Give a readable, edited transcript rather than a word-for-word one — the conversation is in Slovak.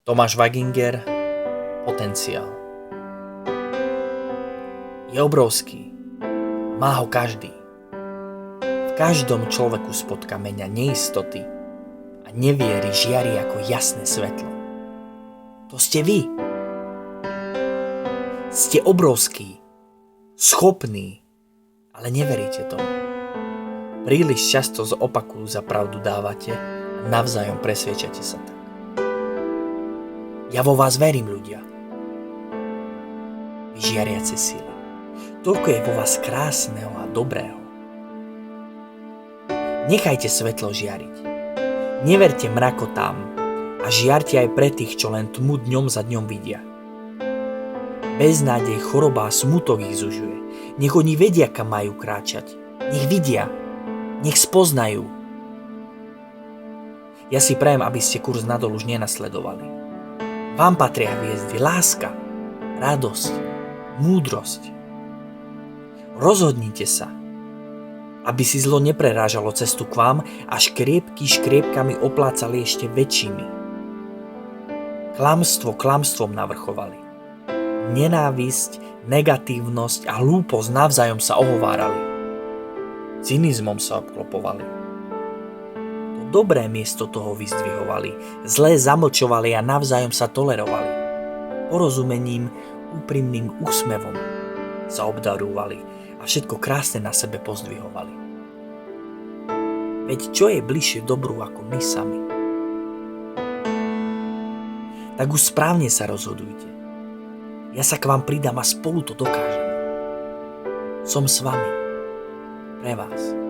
Tomáš Waginger, Potenciál. Je obrovský. Má ho každý. V každom človeku spod kameňa neistoty a neviery žiari ako jasné svetlo. To ste vy. Ste obrovský, schopný, ale neveríte tomu. Príliš často z opaku za pravdu dávate a navzájom presviečate sa tak. Ja vo vás verím, ľudia. Vy žiariace síly. Toľko je vo vás krásneho a dobrého. Nechajte svetlo žiariť. Neverte mrakotám a žiarte aj pre tých, čo len tmu dňom za dňom vidia. Beznádej, choroba a smutok ich zužuje. Nech oni vedia, kam majú kráčať. Nech vidia. Nech spoznajú. Ja si prajem, aby ste kurz nadol už nenasledovali. Vám patria hviezdy, láska, radosť, múdrosť. Rozhodnite sa, aby si zlo neprerážalo cestu k vám a škriepky škriepkami oplácali ešte väčšími. Klamstvo klamstvom navrchovali. Nenávisť, negatívnosť a hlúposť navzájom sa ohovárali. Cynizmom sa obklopovali. Dobré miesto toho vyzdvihovali, zlé zamlčovali a navzájom sa tolerovali. Porozumením, úprimným úsmevom sa obdarúvali a všetko krásne na sebe pozdvihovali. Veď čo je bližšie dobru ako my sami? Tak už správne sa rozhodujte. Ja sa k vám pridám a spolu to dokážeme. Som s vami. Pre vás.